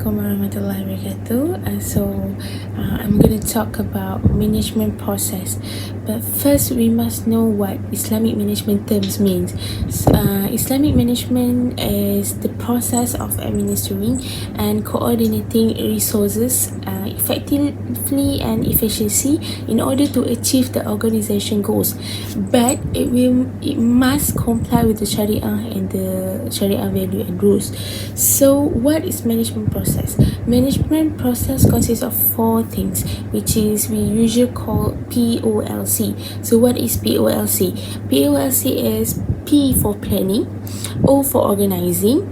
Assalamualaikum warahmatullahi wabarakatuh. I'm going to talk about management process. But first, we must know what Islamic management terms means. Islamic management is the process of administering and coordinating resources effectively and efficiency in order to achieve the organization goals. But it must comply with the Sharia and the Sharia value and rules. So what is management process? Management process consists of four things, which is we usually call POLC. So what is POLC? POLC is P for planning, O for organizing,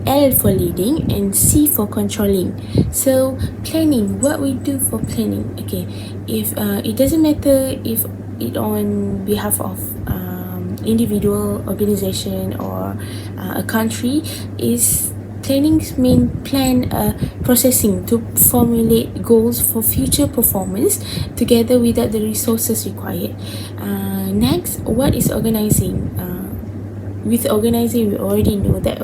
L for leading, and C for controlling. So planning, what we do for planning? Okay, if it doesn't matter if it on behalf of individual, organization, or a country, is planning mean plan processing to formulate goals for future performance together without the resources required. Next, what is organizing? With organizing, we already know that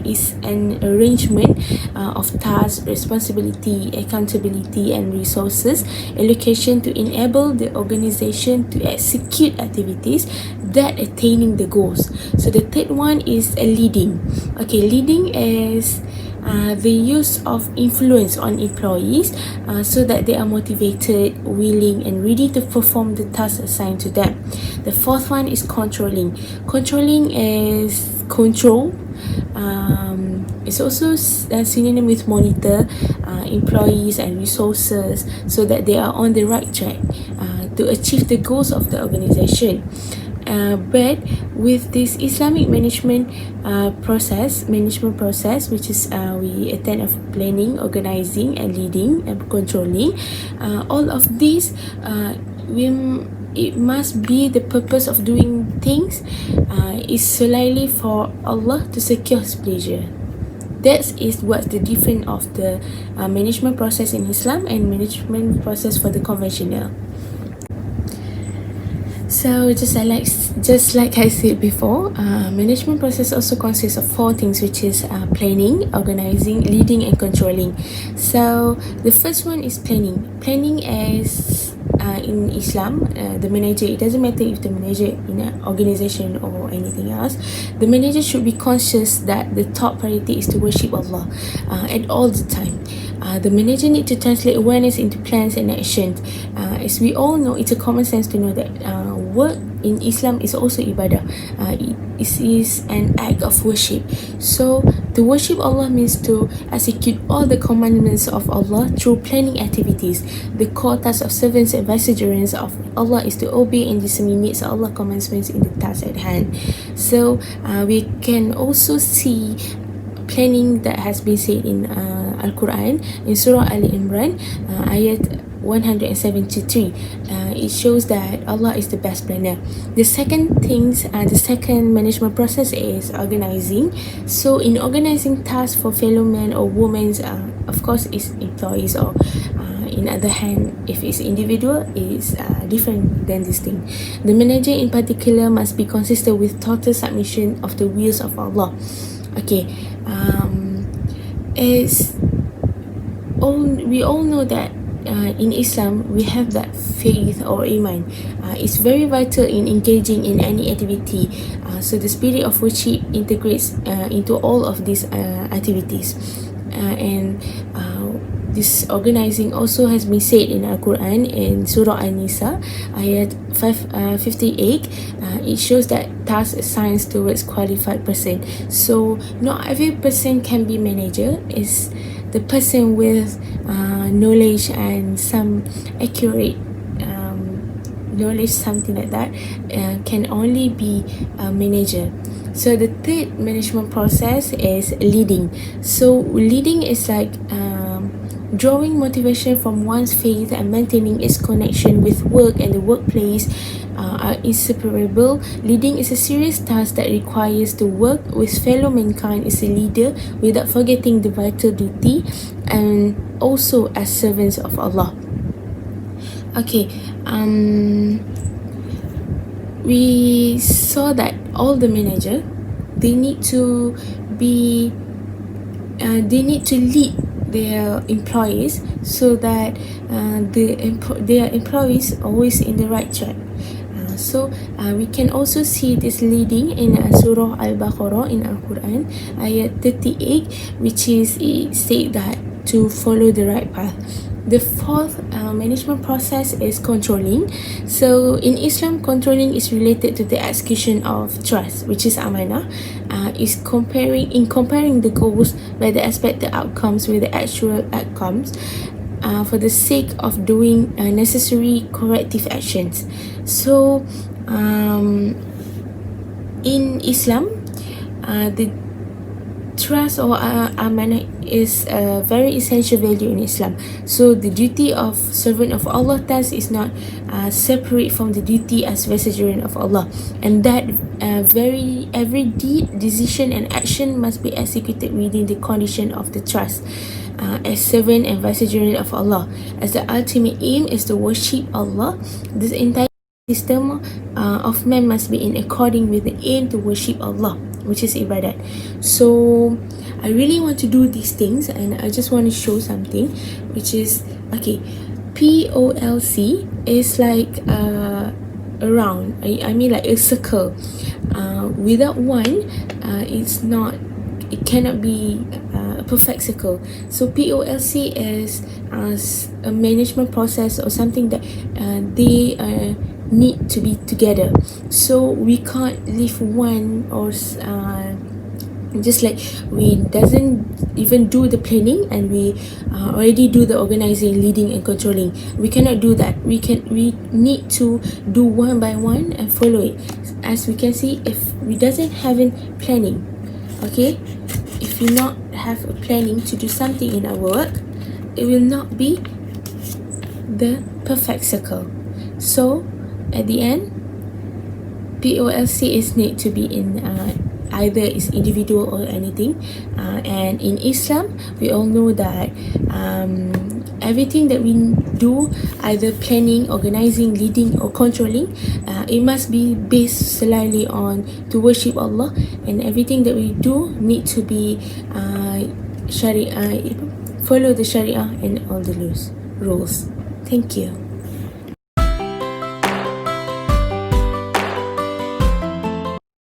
is an arrangement of tasks, responsibility, accountability, and resources allocation to enable the organization to execute activities that attaining the goals. So the third one is leading. Okay, leading is the use of influence on employees so that they are motivated, willing, and ready to perform the tasks assigned to them. The fourth one is controlling. Controlling is control. It's also synonym with monitor employees and resources so that they are on the right track to achieve the goals of the organization. But with this Islamic management process, which is we attend of planning, organizing, and leading and controlling, all of these it must be the purpose of doing things is solely for Allah to secure His pleasure. That is what's the difference of the management process in Islam and management process for the conventional. So just like I said before, management process also consists of four things, which is planning, organizing, leading, and controlling. So the first one is planning. Planning is in Islam, the manager, it doesn't matter if the manager in an organization or anything else, the manager should be conscious that the top priority is to worship Allah at all the time. The manager need to translate awareness into plans and actions. As we all know, it's a common sense to know that work in Islam is also ibadah. It is an act of worship. So to worship Allah means to execute all the commandments of Allah through planning activities. The core task of servants and vicegerents of Allah is to obey and disseminate Allah's commandments in the task at hand. So we can also see planning that has been said in Al-Quran in Surah Al-Imran, ayat 173. It shows that Allah is the best planner. The second management process is organizing. So in organizing tasks for fellow men or women, of course is employees, or in other hand, if it's individual, is different than this thing. The manager in particular must be consistent with total submission of the wills of Allah. Okay, we all know that in Islam we have that faith or iman. It's very vital in engaging in any activity. So the spirit of worship integrates into all of these activities, and this organizing also has been said in Al-Quran in Surah An-Nisa, ayat 58. It shows that tasks assigned towards qualified person. So not every person can be manager. Is the person with knowledge and some accurate knowledge, something like that, can only be a manager. So the third management process is leading. So leading is like drawing motivation from one's faith and maintaining its connection with work and the workplace are inseparable. Leading is a serious task that requires to work with fellow mankind as a leader without forgetting the vital duty and also as servants of Allah. Okay, we saw that all the manager, they need to lead their employees so that their employees always in the right track. We can also see this leading in Surah Al-Baqarah in Al-Quran, ayat 38, which is it state that to follow the right path. The fourth management process is controlling. So in Islam, controlling is related to the execution of trust, which is amanah. Is comparing the goals by the expected outcomes with the actual outcomes, for the sake of doing necessary corrective actions. So in Islam, the trust or amanah is a very essential value in Islam. So the duty of servant of Allah thus is not separate from the duty as vicegerent of Allah, and that every deed, decision and action must be executed within the condition of the trust as servant and vicegerent of Allah, as the ultimate aim is to worship Allah. This entire system of man must be in according with the aim to worship Allah, which is ibadat. So I really want to do these things, and I just want to show something, which is okay. POLC is like a round. I mean like a circle. Without one, it cannot be a perfect circle. So POLC is a management process or something that they need to be together. So we can't leave one or just like we doesn't even do the planning and we already do the organizing, leading and controlling. We cannot do that. We need to do one by one and follow it. As we can see, if we doesn't have planning, okay, if we not have a planning to do something in our work, it will not be the perfect circle. So at the end, POLC is need to be in either is individual or anything, and in Islam we all know that everything that we do, either planning, organizing, leading or controlling, it must be based slightly on to worship Allah, and everything that we do need to be Sharia, follow the Sharia and all the rules. Thank you.